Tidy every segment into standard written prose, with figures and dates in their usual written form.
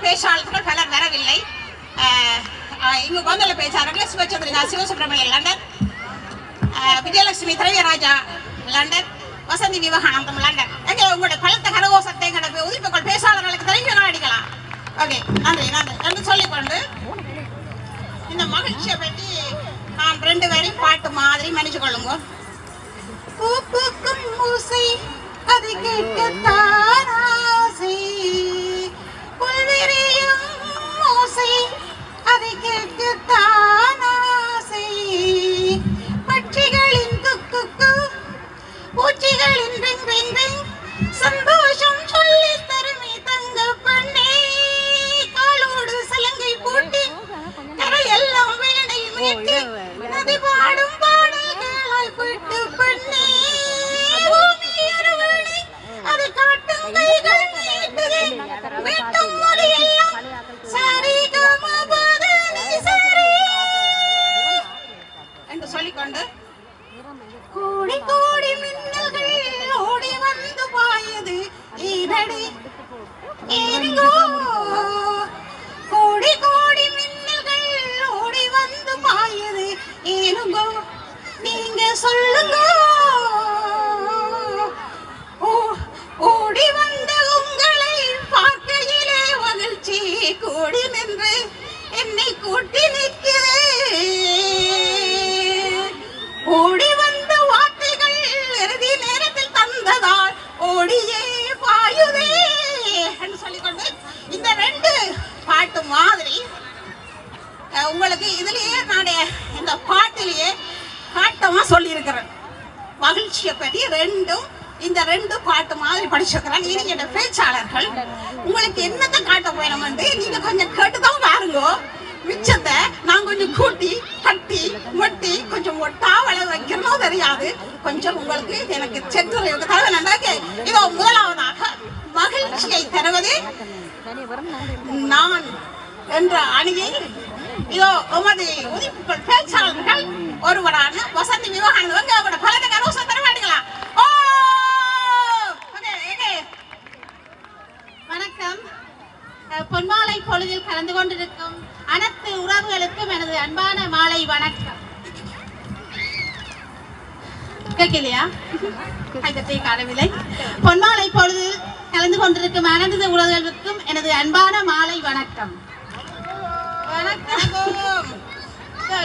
பேச்சாளர்கள் பலர் வரவில்லை. இங்கு கோந்தல பேச்சாளர்கள் Sivachandrika Sivasubramaniam London, Vijayalakshmi Thiraviyaraja London, Vasanthi Vivekanandam London. எங்கே உங்களுடைய பலத்த கரகோசத்தை உதிப்புகள் பேச்சாளர்களுக்கு தெரிவிக்க அடிக்கலாம். ஓகே, நன்றி நன்றி என்று சொல்லிக்கொண்டு இந்த மகிழ்ச்சியை பற்றி நான் 2 வரி பாட்டு மாதிரி மன்னிச்சு கொள்ளுங்க. பூப்புக்கும் ஓசை அது கேட்கத்தான் ஆசை, புல்விரியும் ஓசை அதை கேட்கத்தான் ஆசை, பட்சிகளின் குக்கு பூச்சிகளின் ரிங் ரிங் ரிங் சந்தோஷம் சொல்லி தருமே தங்க பண்ணே, காலோடு சலங்கை பூட்டி கரையெல்லாம் வீணை மீட்டி நதி பாடும் பாடல்களாய் விட்டு பண்ணே, பூமி அறுவடை அது காட்டும் கைகள் நீட்டுதே மீட்டும் மொழியெல்லாம் சாரி கமபத நிசரி என்று சொல்லிக்கொண்டு கோடி கோடி மின்னல்கள் ஓடி வந்து பாயுது ஈரடி ஏங்கோ, கோடி கோடி மின்னல்கள் ஓடி வந்து பாயுது ஏனுங்கோ, நீங்க சொல்லுங்க. ஓடி வந்த உங்களை பார்க்கையிலே மகிழ்ச்சி கூடி நின்று என்னை கூட்டி நிற்கிறே, ஓடி வந்த வார்த்தைகள் இறுதி நேரத்தில் தந்ததால் ஓடியே பாயுதே என்று சொல்லிக்கொண்டு இந்த 2 பாட்டு மாதிரி உங்களுக்கு இதுலயே நான் இந்த பாட்டிலேயே காட்டமா சொல்லியிருக்கிறேன். மகிழ்ச்சியை பற்றி இந்த 2 பாட்டு மாதிரி படிச்சிருக்கிறேன். இனி என் பேச்சாளர்கள் உங்களுக்கு என்னத்தை காட்ட போயணும் என்று நீங்க கொஞ்சம் கேட்டுதான் பாருங்க. மிச்சத்தை நான் கொஞ்சம் கூட்டி கட்டி மட்டி கொஞ்சம் ஒட்டாவளை வைக்கணும் தெரியாது. கொஞ்சம் உங்களுக்கு எனக்கு சென்று தரவேன். இதோ முதலாவதாக மகிழ்ச்சியை தருவது நான் என்ற அணியை இதோ உமது உதிப்புகள் பேச்சாளர்கள் ஒருவரான வசந்தி விவேகானந்தம் அவரோட பலத கரோசம் தர வேண்டுங்களா? வணக்கம். பொன்மாலை பொழுதில் கலந்து கொண்டிருக்கும் அனைத்து உறவுகளுக்கும் எனது அன்பான மாலை வணக்கம். கேட்கலையா? காணவில்லை. பொன்மாலை பொழுதில் கலந்து கொண்டிருக்கும் அனைத்து உறவுகளுக்கும் எனது அன்பான மாலை வணக்கம்.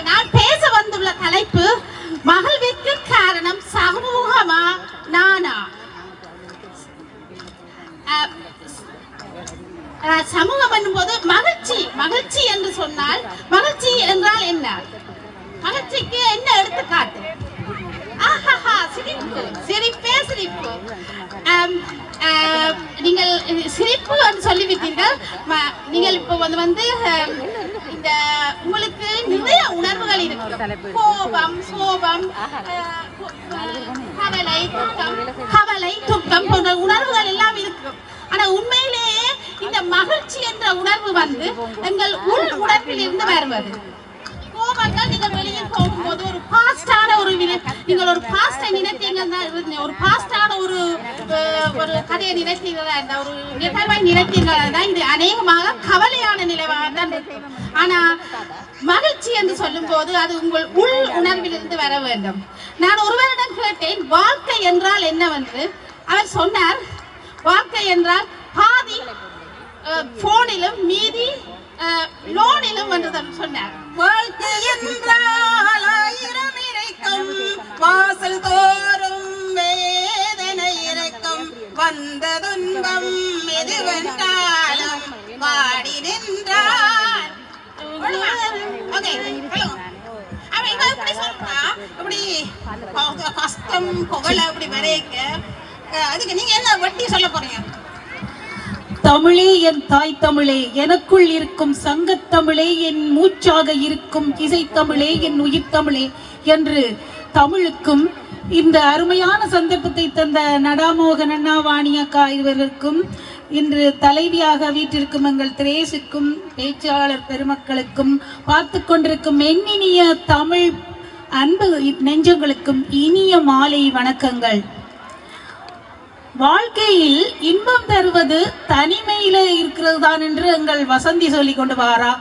நான் பேச வந்துள்ள தலைப்பு மகிழ்விற்கு காரணம் சமூகமா நானா? சமூகம் என்னும்போது மகிழ்ச்சி என்று சொன்னால் மகிழ்ச்சி என்றால் என்ன? மகிழ்ச்சிக்கு என்ன எடுத்துக்காட்டு? சிரிப்பே சிரிப்பு. நீங்கள் சிரிப்பு என்று சொல்லிவிட்டீர்கள். நீங்கள் இப்போ வந்து இந்த உங்களுக்கு நிறைய உணர்வுகள் இருக்கு. கோபம், சோபம், கவலை, துக்கம் போன்ற உணர்வுகள் எல்லாம் இருக்கு. ஆனா உண்மையிலேயே இந்த மகிழ்ச்சி என்ற உணர்வு வந்து எங்கள் உள் உணர்வில் இருந்து வருவது. கோபங்கள் நீங்கள் வெளியே போகும்போது ஒரு பாஸ்டான நீங்கள் ஒரு பாஸ்டை நினைத்தீங்கன்னா, ஒரு பாஸ்டான ஒரு கதையை நினைத்தீங்களா, ஒரு நிகழ்வை நினைத்தீங்கன்னா இது அநேகமாக கவலையான நிலைவாக தான் இருக்கும். ஆனா மகிழ்ச்சி என்று சொல்லும் போது அது உங்கள் உள் உணர்வில் இருந்து வர வேண்டும். நான் ஒருவரிடம் கேட்டேன் வாழ்க்கை என்றால் என்னவென்று. அவர் சொன்னார், வாழ்க்கை என்றால் பாதி போனிலும் மீதி லோனிலும் என்று சொன்னார். வாழ்க்கை என்றால் 1000 இறைக்கும், வாசல் தோறும் வேதனை இறைக்கும், வந்த துன்பம் எதுவென்றாலும் வாடி நின்றார். கஷ்டம் கவலை அப்படி வரைக்க அதுக்கு நீங்க என்ன வட்டி சொல்ல போறீங்க? தமிழே என் தாய் தமிழே, எனக்குள் இருக்கும் சங்கத்தமிழே, என் மூச்சாக இருக்கும் இசைத்தமிழே, என் உயிர் தமிழே என்று தமிழுக்கும் இந்த அருமையான சந்தர்ப்பத்தை தந்த நடாமோகன் அண்ணா, வாணி அக்கா இவர்களுக்கும், இன்று தலைவியாக வீட்டிற்கும் எங்கள் திரேசுக்கும், பேச்சாளர் பெருமக்களுக்கும், பார்த்து கொண்டிருக்கும் எண்ணினிய தமிழ் அன்பு நெஞ்சங்களுக்கும் இனிய மாலை வணக்கங்கள். வாழ்க்கையில் இன்பம் தருவது தனிமையில இருக்கிறது தான் என்று எங்கள் வசந்தி சொல்லி கொண்டு வாரா.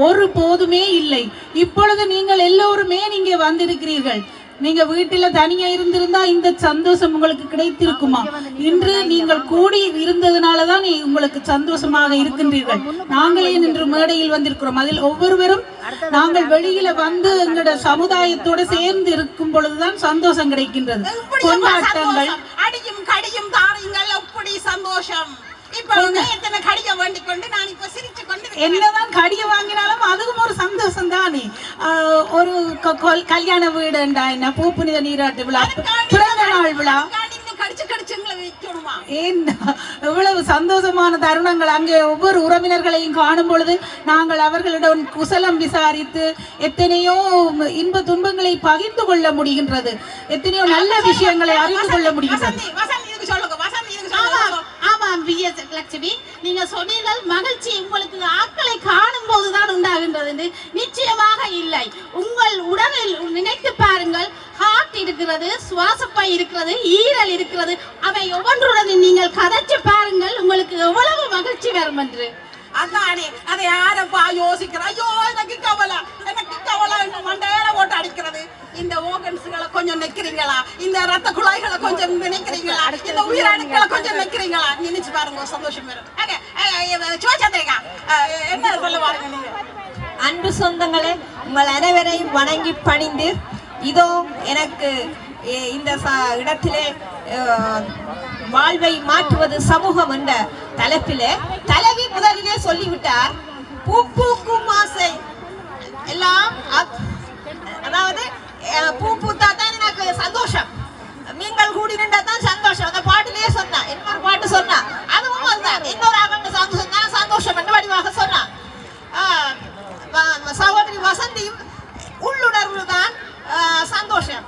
ஒரு போதுமே இல்லை. இப்பொழுது நீங்கள் எல்லோருமே நீங்க வந்திருக்கிறீர்கள். நீங்க வீட்டில தனியா இருந்திருந்தா இந்த சந்தோஷம் உங்களுக்கு கிடைத்திருக்குமா? இன்று நீங்கள் கூடி இருந்ததுனாலதான் உங்களுக்கு சந்தோஷமாக இருக்கின்றீர்கள். நாங்களே இன்று மேடையில் வந்திருக்கிறோம். அதில் ஒவ்வொருவரும் நாங்கள் வெளியில வந்து எங்களோட சமுதாயத்தோட சேர்ந்து இருக்கும் பொழுதுதான் சந்தோஷம் கிடைக்கின்றது. கொண்டாட்டங்கள் அடியும் கடியும் தாருங்கள் அப்படி சந்தோஷம். என்னதான் கடிய வாங்கினாலும் அதுவும் ஒரு சந்தோஷம் தானே. ஒரு கல்யாண வீடு என்ன, பூப்புனித நீராட்டு விழா, பிறந்த நாள் விழா, எவ்வளவு சந்தோஷமான தருணங்கள். அங்கே ஒவ்வொரு உறவினர்களையும் காணும் பொழுது நாங்கள் அவர்களிடம் குசலம் விசாரித்து எத்தனையோ இன்ப துன்பங்களை பகிர்ந்து கொள்ள முடிகின்றது, எத்தனையோ நல்ல விஷயங்களை அறிந்து கொள்ள முடிகின்றது. லட்சுமி, நீங்க சொன்னீர்கள் மகிழ்ச்சி உங்களுக்கு ஆட்களை காணும் போதுதான் உண்டாகின்றது. நிச்சயமாக இல்லை. உங்கள் உடலில் நினைத்து பாருங்கள். ஹார்ட் இருக்கிறது, சுவாசப்பை இருக்கிறது, ஈரல் இருக்கிறது. அவை ஒவ்வொன்றுடன் நீங்கள் கதைச்சு பாருங்கள், உங்களுக்கு எவ்வளவு மகிழ்ச்சி வரும் என்று. அதானே, அதை யாரப்பா யோசிக்கிறா? ஐயோ எனக்கு கவலை மண்டையில ஓட்டு அடிக்கிறது. இந்த ஓகன்ஸ்களை கொஞ்சம் நிக்கிறீங்களா? இந்த ரத்த குழாய்களை கொஞ்சம் நினைக்கிறீங்களா? இந்த உயிரணுக்களை கொஞ்சம் நிக்கிறீங்களா? நினைச்சு பாருங்க, சந்தோஷம் வரும். என்ன சொல்ல பாருங்க நீங்க. அன்பு சொந்தங்களே, உங்கள் அனைவரையும் வணங்கி பணிந்து இதோ எனக்கு இந்த இடத்திலே வாழ்வை மாற்றுவது சமூகம் என்ற தலைப்பிலே தலைவி முதலிலே சொல்லிவிட்டார். பூ பூக்கும் ஆசை எல்லாம், அதாவது பூ பூத்தா தான் எனக்கு சந்தோஷம், நீங்கள் கூடி நின்றா தான் சந்தோஷம். அந்த பாட்டிலேயே சொன்னா, இன்னொரு பாட்டு சொன்னா, அதுவும் அதுதான். இன்னொரு அவங்க சந்தோஷம் தான் சந்தோஷம் என்று வடிவாக சொன்னா. சகோதரி வசந்தியும் உள்ளுணர்வு தான் சந்தோஷம்.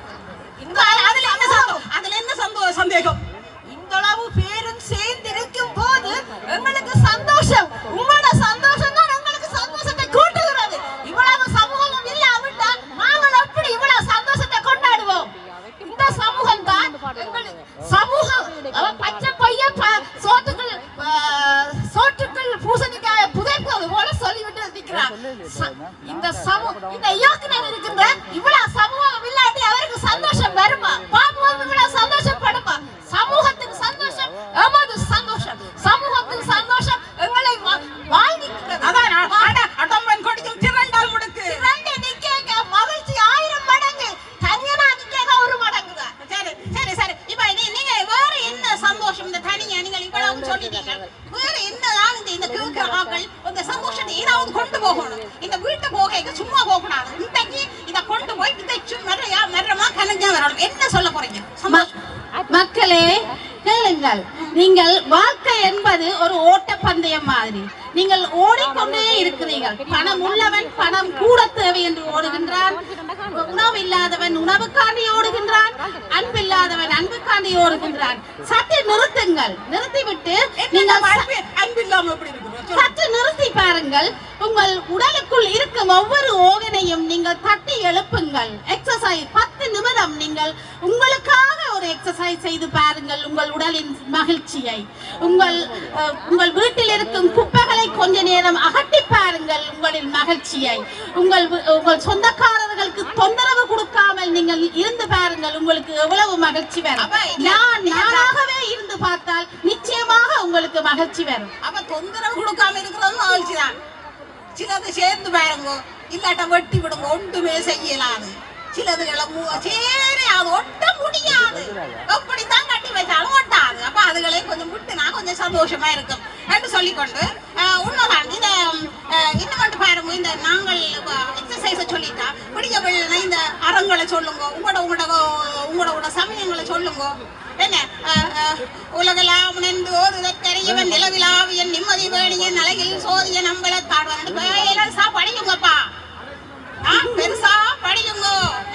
அதுல என்ன சந்தேகம்? இந்த அளவு பேரும் சேர்ந்து இருக்கும் போது எங்களுக்கு சந்தோஷம். உங்களோட சந்தோஷம் தான் எங்களுக்கு சந்தோஷத்தை கூட்டுகிறது. இவ்வளவு சமூகம் இல்லாவிட்டால் நாங்கள் எப்படி இவ்வளவு சந்தோஷத்தை கொண்டாடுவோம்? இந்த சமூகம் தான் சமூகம். பச்சை பைய சோற்றுக்குள் பூசணிக்காய புதைப்பது போல சொல்லிவிட்டு நிற்கிறார். இந்த இயக்குனர் இருக்கின்ற இவ்வளவு சமூகம் இல்லாட்டி அவருக்கு சந்தோஷம் வருமா? பாப்போம், இவ்வளவு சந்தோஷப்படுமா? சமூகத்தின் சந்தோஷம் எமது சந்தோஷம். சமூகத்தின் சந்தோஷம் எங்களை வாழ்விக்கிறது. அடம்பன் கொடிக்கும் திரண்டால் முடுக்கு திரண்டு நிக்க மகிழ்ச்சி 1000 மடங்கு, தனியனா நிக்க 1 மடங்கு தான். சரி சரி சரி. இப்ப நீங்க வேற என்ன சந்தோஷம்? இந்த தனியா நீங்கள் இவ்வளவு சொல்லிட்டீங்க. வேற என்னதான் இந்த கேட்கிறார்கள்? இந்த சந்தோஷத்தை ஏதாவது கொண்டு போகணும். இந்த வீட்டை போக சும்மா போகக்கூடாது. இன்றைக்கு இதை கொண்டு போய் விதைச்சு மரமா கலைஞ்சா வரணும். என்ன சொல்ல போறீங்க? மக்களே கேளுங்கள். நீங்கள் வாழ்க்கை என்பது ஒரு ஓட்டப்பந்தயம் மாதிரி. நீங்கள் ஓடிக்கொண்டே இருக்கிறீர்கள். பணம் உள்ளவன் பணம் கூட தேவை என்று ஓடுகின்றான். உணவு இல்லாதவன் உணவுக்காண்டி ஓடுகின்றான். அன்பு இல்லாதவன் அன்புக்காண்டி ஓடுகின்றான். சற்று நிறுத்துங்கள். நிறுத்திவிட்டு நீங்கள் சற்று நிறுத்தி பாருங்கள். உங்கள் உடலுக்குள் இருக்கும் ஒவ்வொரு ஓகனையும் நீங்கள் தட்டி எழுப்புங்கள். எக்ஸசைஸ் 10 நிமிடம் நீங்கள் உங்களுக்காக ஒரு எக்ஸசைஸ் செய்து பாருங்கள். உங்கள் உடலின் மகிழ்ச்சியை, உங்கள் வீட்டில் இருக்கும் குப்பைகளை கொஞ்ச நேரம் அகட்டி பாருங்கள். உங்களின் மகிழ்ச்சியை, உங்கள் சொந்தக்காரர்களுக்கு தொந்தரவு கொடுக்காமல் நீங்கள் இருந்து பாருங்கள். உங்களுக்கு எவ்வளவு மகிழ்ச்சி வரும். நானாகவே இருந்து பார்த்தால் நிச்சயமாக உங்களுக்கு மகிழ்ச்சி வரும். அப்ப தொந்தரவு கொடுக்காம இருக்கிறது மகிழ்ச்சி தான். சிலது சேர்ந்து பாருங்க, இல்லாட்ட வெட்டி விடுங்க, ஒன்றுமே செய்யலாது. சிலதுகளை சரி அது ஒட்ட முடியாது, எப்படித்தான் கட்டி வச்சாலும் ஒட்டாது. அப்ப அதுகளை கொஞ்சம் விட்டுனா கொஞ்சம் சந்தோஷமா இருக்கும் என்று சொல்லிக்கொண்டு உண்மைதான். இதை இன்னும் மட்டும் பாருங்க, இந்த நாங்கள் எக்ஸசைஸை சொல்லிட்டா பிடிக்க இந்த அறங்களை சொல்லுங்க, உங்களோட சமயங்களை சொல்லுங்க. என்ன உலகலாம் நின்று ஓதுதற்கரியவன் நிலவிலாவியன் நிம்மதி வேணியன் அழகில் சோதிய நம்பளத்தாடுவன் படியுங்கப்பா, பெருசா படியுங்க.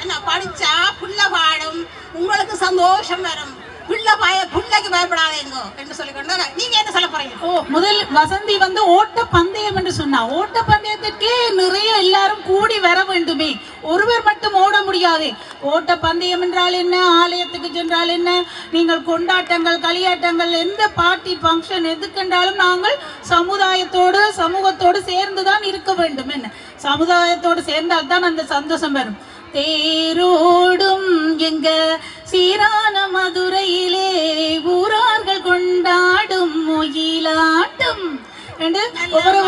என்ன படிச்சா புள்ள பாடும், உங்களுக்கு சந்தோஷம் வரும். புள்ள புள்ளைக்கு பயப்படாதேங்க என்று சொல்லிக்கொண்டு நீங்க என்ன சொல்ல போறீங்க? முதல் வசந்தி வந்து ஓட்ட பந்தயம் என்று சொன்னா, ஓட்ட பந்தயத்திற்கு நிறைய எல்லாரும் கூடி வர வேண்டுமே, ஒருவர் மட்டும் ஓட முடியாது. ஓட்ட பந்தயம் என்றால் என்ன, ஆலயத்துக்கு சென்றால் என்ன, நீங்கள் கொண்டாட்டங்கள் களியாட்டங்கள் எந்த பார்ட்டி ஃபங்க்ஷன் எதுக்கென்றாலும் நாங்கள் சமுதாயத்தோடு சமூகத்தோடு சேர்ந்துதான் இருக்க வேண்டும். என்ன சமுதாயத்தோடு சேர்ந்தால்தான் அந்த சந்தோஷம் வரும். தேரோடும் எங்க சீரான மதுரையிலே ஊரார்கள் கொண்டாடும் மொயிலாட்டம் என்று ஒவ்வொரு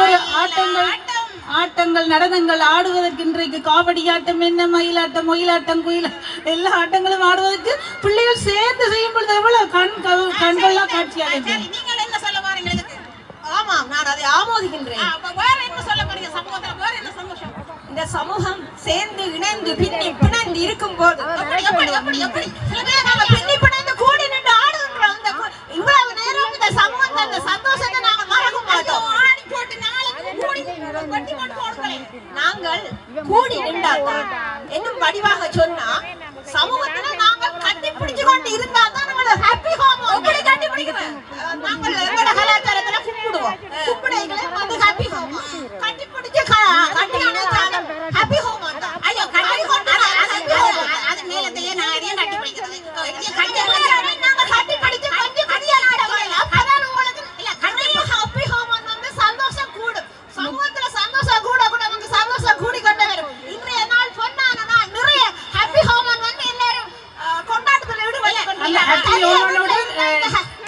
ஆட்டங்கள் நடனங்கள் ஆடுவதற்கு இன்றைக்கு காவடி ஆட்டம் என்ன, மயிலாட்டம் ஒயிலாட்டம் குயில எல்லா ஆட்டங்களும் ஆடுவதற்கு பிள்ளைகள் சேர்ந்து செய்யும் பொழுது எவ்வளவு கண்கள்லாம் காட்சியாக நீங்கள் என்ன சொல்ல போறீங்க? ஆமாம், நான் அதை ஆமோதிக்கின்றேன். வேற என்ன சொல்ல போறீங்க? சமூகத்துல வேற என்ன சந்தோஷம்? இந்த சமூகம் சேர்ந்து இணைந்து பின்னி பிணைந்து இருக்கும் போது பின்னி பிணைந்து கூடி நின்று ஆடுகின்றோம். இவ்வளவு நேரம் இந்த சமூகம் அந்த சந்தோஷத்தை நாங்கள் மறக்க மாட்டோம். ஆடி போட்டு நாளைக்கு கூடி கொட்டி கொண்டு போடுங்களே. நாங்கள் கூடி நின்றால்தான் இன்னும் வடிவாக சொன்னா சமூகத்துல நாங்கள் கட்டி பிடிச்சு கொண்டு இருந்தால்தான் நம்மள ஹாப்பி ஹோம். எப்படி கட்டி பிடிக்கிறோம்? நாங்கள் எங்களோட கலாச்சாரத்துல கும்பிடுவோம். கும்பிடைகளை வந்து ஹாப்பி ஹோம் கட்டி பிடிச்சு கட்டி அணைச்சாலும் ஹாப்பி ஹோம் தான். ஐயோ கட்டி அது மேலத்தையே நான் அதையும் கட்டி பிடிக்கிறது. நாங்கள் கட்டி பிடிச்சு கொஞ்சம் கல்யாணம் அதான் உங்களுக்கு இல்ல கண்டிப்பா ஹாப்பி ஹோம் வந்து சந்தோஷம் கூடும். சமூகத்துல சந்தோஷம் கூட கூட நமக்கு சந்தோஷம் கூடி கொண்டே வரும். இன்றைய நாள் பொன்னான நாள், நிறைய ஹாப்பி ஹோம் வந்து எல்லாரும் கொண்டாட்டத்தில்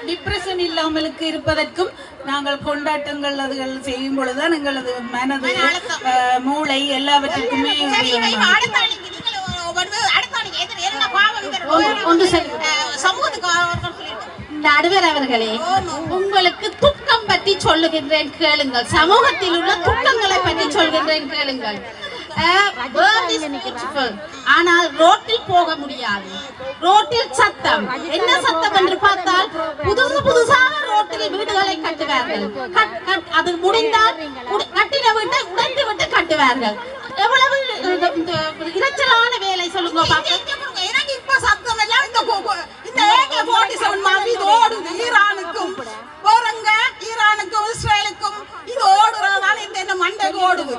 டிப்ரெஷன் இல்லாமலுக்கு இருப்பதற்கும் நாங்கள் கொண்டாட்டங்கள் அதுகள் செய்யும் பொழுதுதான் எங்களது மனது மூளை எல்லாவற்றுக்குமே நடுவர் அவர்களே, உங்களுக்கு துக்கம் பற்றி சொல்லுகின்றேன் கேளுங்கள். சமூகத்தில் உள்ள துக்கங்களை பற்றி சொல்கின்றேன் கேளுங்கள். ஆனால் ரோட்டில் போக முடியாது. ரோட்டில் சத்தம், என்ன சத்தம் என்று பார்த்தால் புதுசாக ரோட்டில் வீடுகளை கட்டுவார்கள். அது முடிந்தால் கட்டின வீட்டை உடைந்து விட்டு கட்டுவார்கள். எவ்வளவு இரைச்சலான வேலை சொல்லுங்க. எனக்கு இப்ப சத்தம் எல்லாம் இந்த AK-47 மாதிரி இது ஓடுது. ஈரானுக்கும் இஸ்ரேலுக்கும் இது ஓடுறதுனால இந்த மண்டைக்கு ஓடுது.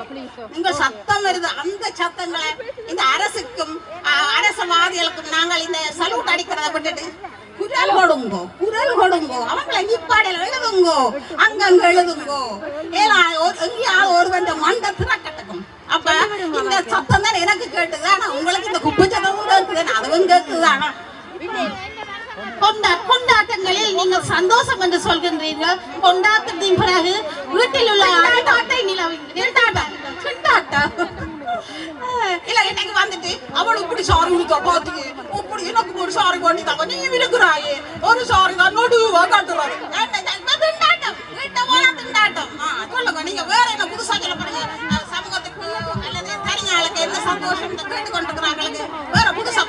நீங்க சத்தம் வருது. அந்த சத்தங்களை இந்த அரசுக்கும் அரசவாதிகளுக்கும் நாங்கள் இந்த சல்யூட் அடிக்கிறத விட்டுட்டு குரல் கொடுங்கோ. அவங்களை நிப்பாடையில எழுதுங்கோ, அங்கங்க எழுதுங்கோ. எங்கேயாவது ஒருவன் மண்டை திறக்கட்டுக்கும். அப்ப இந்த சத்தம் தான் எனக்கு கேட்டுது. ஆனா உங்களுக்கு இந்த குப்பை சத்தமும் கேட்குது, அதுவும் கேட்குதானா? கொண்டாட்டங்களில் நீங்கள் சந்தோஷம் என்று சொல்கின்றீர்கள். கொண்டாட்டத்தின் பிறகு வீட்டில் உள்ள இல்ல இன்னைக்கு வந்துட்டு அவள் இப்படி சாரி பாத்து இப்படி எனக்கு ஒரு சாரி பண்ணி தாங்க, நீ விருக்குறாயே ஒரு சாரி தான் நடுவா காட்டுறாரு. சொல்லுங்க, நீங்க வேற என்ன புதுசா சொல்ல போறீங்க? சமூகத்துக்கு அல்லது தனியாளுக்கு என்ன சந்தோஷம் கேட்டுக்கொண்டிருக்கிறாங்களுக்கு வேற புதுசா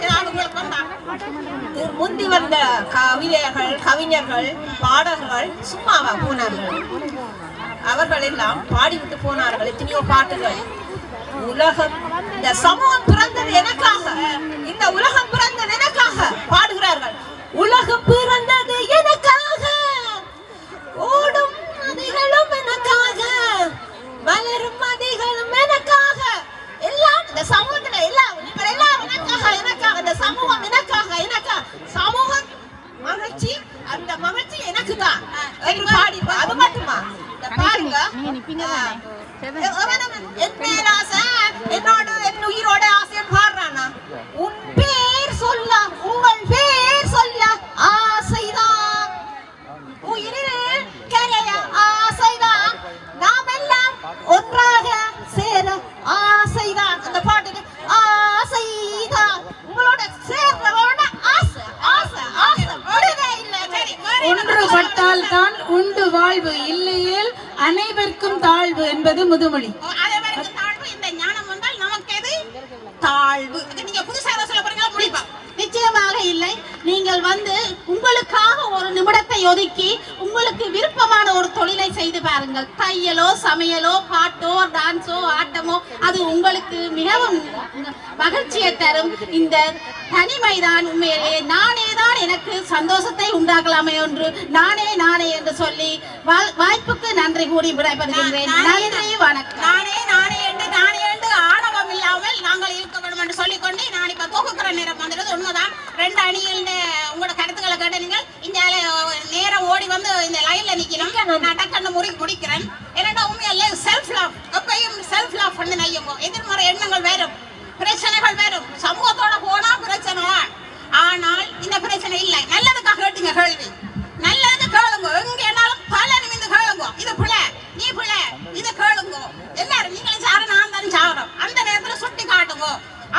ஏதாவது உங்களுக்கு வந்தா? முந்தி வந்த கவிதைகள் கவிஞர்கள் பாடகர்கள் சும்மாவா போனார்கள்? அவர்கள் எல்லாம் பாடிவிட்டு போனார்கள் எத்தனையோ பாட்டுகள். உலகம், இந்த சமூகம் பிறந்தது எனக்காக, இந்த உலகம் பிறந்தது எனக்காக பாடுகிறார்கள். உலகம் பிறந்தது எனக்காக, ஓடும் நதிகளும் எனக்காக, மலரும் நதிகளும் எனக்காக, எல்லாம் இந்த சமூகத்துல எல்லாம் நீங்கள் எல்லாம் எனக்காக இந்த சமூகம் எனக்காக சமூகம் மகிழ்ச்சி, அந்த மகிழ்ச்சி எனக்கு தான் பாடி. அது மட்டுமா பாருங்க, என்னோட என் உயிரோட ஆசைன்னு பாடுறானா? உன் பேர் சொல்ல, உங்கள் பேர் சொல்ல ஆசைதான், உயிரில் கரைய ஆசைதான், நாம் எல்லாம் ஒன்றாக சேர ஆசைதான். அந்த பாட்டு ஆசைதான், உங்களோட சேர்றவோட ஆசை ஆசை ஆசை விடுதே இல்லை. ஒன்றுபட்டால் தான் உண்டு வாழ்வு, இல்லையேல் அனைவருக்கும் தாழ்வு என்பது முதுமொழி. இந்த ஞானம் வந்தால் நமக்கு எது தாழ்வு? நீங்க புதுசா சொல்ல போறீங்களா? முடிப்பா நிச்சயமாக இல்லை. நீங்கள் வந்து உங்களுக்காக ஒரு நிமிடத்தை ஒதுக்கி உங்களுக்கு விருப்பமான ஒரு தொழிலை செய்து பாருங்கள். தையலோ, சமையலோ, பாட்டோ, டான்ஸோ, ஆட்டமோ, அது உங்களுக்கு மிகவும் மகிழ்ச்சியை தரும். இந்த தனிமைதான் உண்மையிலே நானே தான் எனக்கு சந்தோஷத்தை உண்டாக்கலாமே என்று நானே என்று சொல்லி வாய்ப்புக்கு நன்றி கூறி விடைபெறுகின்றேன். நன்றி, வணக்கம். நானே என்று ஆணவம் இல்லாமல் நாங்கள் இருக்க வேண்டும் என்று சொல்லிக்கொண்டு நான் இப்ப தொகுக்கிற நேரம் வந்துடுது. உண்மைதான், 2 அணியில் உங்களோட கருத்துக்களை கேட்டு நீங்கள் இந்த நேரம் ஓடி வந்து இந்த லைன்ல நிக்கணும். நான் டக்குன்னு முடிக்கிறேன். என்னடா உண்மையிலே செல்ஃப் லவ், எப்பயும் செல்ஃப் லவ் பண்ணி நையுங்க. எதிர்மறை எண்ணங்கள் வரும், பிரச்சனைகள் வரும், சமூகத்தோட போனா பிரச்சனை. ஆனால் இந்த பிரச்சனை இல்லை. நல்லதுக்காக கேட்டீங்க கேள்வி, நல்லதுக்கு கேளுங்க. எங்கேனாலும் பல நிமிந்து கேளுங்க. இது பிள்ளை, நீ பிள்ளை, இது கேளுங்க. எல்லாரும் நீங்களும் சார நான் தான் சாகிறோம். அந்த நேரத்துல சுட்டி காட்டுங்க.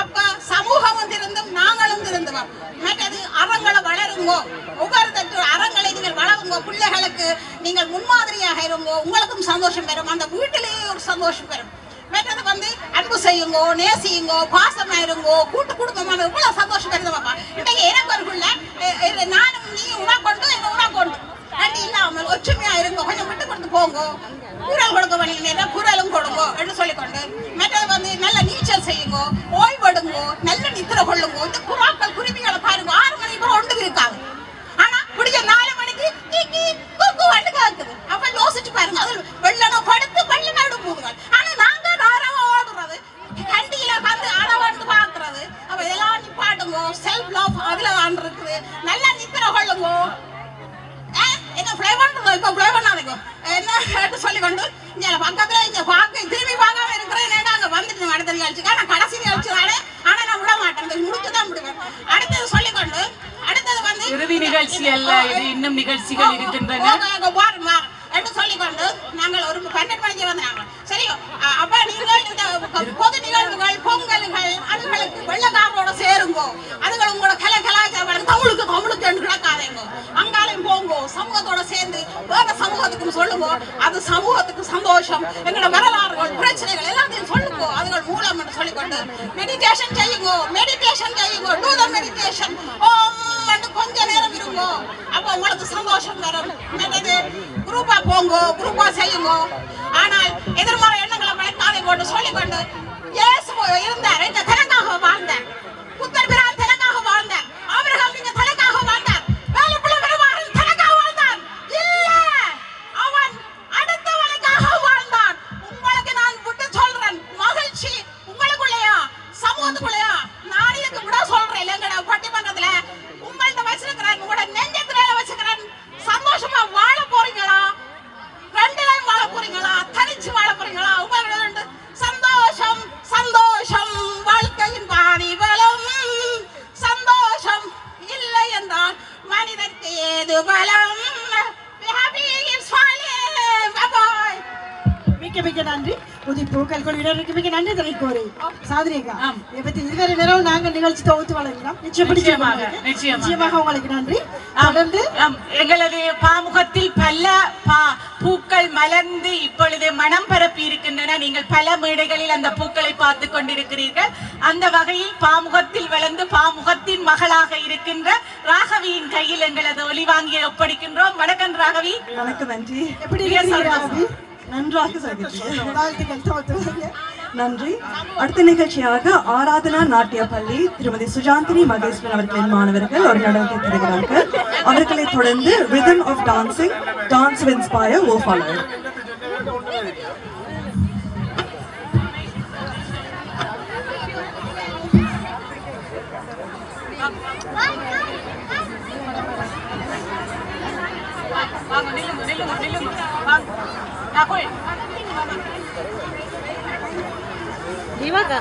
அப்ப சமூகமும் திருந்தும், நாங்களும் திருந்துவோம். மற்றது அறங்களை வளருங்க. ஒவ்வொரு அறங்களை நீங்கள் வளருங்க. பிள்ளைகளுக்கு நீங்கள் முன்மாதிரியாக இருங்க. உங்களுக்கும் சந்தோஷம் பெறும், அந்த வீட்டிலேயே ஒரு சந்தோஷம் பெறும். மற்றது வந்து அன்பு செய்யுங்கோ, நேசியுங்கோ, பாசமா இருங்கோ, கூட்டு குடும்பமான இவ்வளவு சந்தோஷம் வருதுமாப்பா. இன்னைக்கு எனக்கு ஒரு பிள்ளை, நானும் நீ உனக்கொண்டு எங்க உனக்கொண்டு ரெண்டு இல்லாமல் ஒற்றுமையா இருங்கோ, கொஞ்சம் விட்டு கொடுத்து போங்கோ, குரல் கொடுக்க வேண்டிய குரலும் கொடுங்கோ என்று சொல்லிக்கொண்டு, மற்றது வந்து நல்ல நீச்சல் செய்யுங்கோ, ஓய்வெடுங்கோ, நல்ல நித்திர கொள்ளுங்கோ. இந்த புறாக்கள் குருவிகளை பாருங்க, 6 மணிக்கு கூட ஒன்று இருக்காங்க. ஆனா பிடிச்ச 4 மணிக்கு வந்து கேக்குது. அப்ப யோசிச்சு பாருங்க, அது வெள்ளன படுத்து வெள்ள நடு போகுது. ஆனா நாங்க நாரவா ஓடுறது, கண்டியில வந்து அளவெடுத்து பாக்குறது. அப்ப இதெல்லாம் நிப்பாட்டுங்கோ. செல்ஃப் லவ் அதுல தான் இருக்குது. நல்ல நித்திர கொள்ளுங்கோ. என்ன பிளே பண்றதோ இப்ப பிளே பண்ணாதீங்க என்ன சொல்லிக்கொண்டு இங்க பக்கத்துல இங்க பார்க்க திரும்பி பார்க்காம இருக்கிறேன். அங்க வந்துட்டு அடுத்த நிகழ்ச்சிக்கா நான் கடைசி நிகழ்ச்சி தானே, ஆனா நான் விட மாட்டேன், முடிச்சுதான் விடுவேன். அடுத்தது சொல்லிக்கொண்டு, அடுத்தது வந்து இறுதி நிகழ்ச்சி அல்ல, இது இன்னும் நிகழ்ச்சிகள் இருக்கின்றன என்று சொல்லிக்கொண்டு நாங்கள் ஒரு 12 மணிக்கு வந்தாங்க. சரியோ? அப்ப நீங்கள் இந்த பொது நிகழ்வுகள், பொங்கல்கள், அதுகளுக்கு வெள்ளக்காரோட சேருங்கோ. அதுகள் உங்களோட கலாச்சாரம் தமிழுக்கு என்று கிடக்காதேங்கோ. அங்காலையும் போங்கோ, சமூகத்தோட சேர்ந்து வேற சமூகத்துக்கும் சொல்லுங்கோ. அது சமூகத்துக்கு சந்தோஷம். எங்களோட வரலாறுகள், பிரச்சனைகள் எல்லாத்தையும் சொல்லுங்கோ. அதுகள் மூலம் என்று சொல்லிக்கொண்டு மெடிடேஷன் செய்யுங்கோ. Do the meditation. கொஞ்ச நேரம் இருங்கோ. அப்ப உங்களுக்கு சந்தோஷம் வரும். குரூப்பா போங்கோ, குரூப்பா செய்யுங்கோ. ஆனால் எதிர்மறை எண்ணங்களை வளர்க்காதே போட்டு சொல்லிக்கொண்டு, இயேசு இருந்தார், இந்த தனக்காக வாழ்ந்தார். புத்தர் பிரான் தனக்காக வாழ்ந்தார். ஆபிரகாம் நீங்க தனக்காக வாழ்ந்தார். வேலைப்புள்ள பெருமாள் தனக்காக வாழ்ந்தார். இல்ல, அவன் அடுத்தவனுக்காக வாழ்ந்தான். உங்களுக்கு நான் விட்டு சொல்றேன், மகிழ்ச்சி உங்களுக்குள்ளயா சமூகத்துக்குள்ளயா? நான் இதுக்கு விட சொல்றேன். இல்லைங்கடா பட்டிமன்றத்துல உங்கள்ட்ட வச்சிருக்கிறேன், உங்களோட நெஞ்சத்துல வச்சிருக்கிறேன். சந்தோஷமா வாழ போறீங்களா? 2லையும் வாழ போறீங்களா? தனிச்சு வாழ போறீங்களா? உங்களோட சந்தோஷம் சந்தோஷம் வாழ்க்கையின் பாதி பலம். சந்தோஷம் இல்லை என்றால் மனிதனுக்கு ஏது பலம்? மிக்க நன்றி. பூக்கள் குழுவினருக்கு மிக நன்றி தெரிவிக்கோரே. சாதனைக்கா பத்தி இதுவரை நேரம் நாங்கள் நிகழ்ச்சி தொகுத்து வழங்கினோம். நிச்சயமாக உங்களுக்கு நன்றி. தொடர்ந்து எங்களது பாமுகத்தில் பல பூக்கள் மலர்ந்து இப்பொழுது மனம் பரப்பி இருக்கின்றன. நீங்கள் பல மேடைகளில் அந்த பூக்களை பார்த்து கொண்டிருக்கிறீர்கள். அந்த வகையில் பாமுகத்தில் வளர்ந்து பாமுகத்தின் மகளாக இருக்கின்ற ராகவியின் கையில் எங்களது ஒலி வாங்கியை ஒப்படைக்கின்றோம். வணக்கம் ராகவி. வணக்கம். நன்றி. எப்படி நன்றாக நன்றி. அடுத்த நிகழ்ச்சியாக ஆராதனா நாட்டிய பள்ளி திருமதி சுஜாந்தினி மகேஸ்வரன் அவர்களின் மாணவர்கள் ஒரு நடனத்தை தருகிறார்கள். அவர்களை தொடர்ந்து rhythm of dancing, dance will inspire will follow. ಇವಾಗ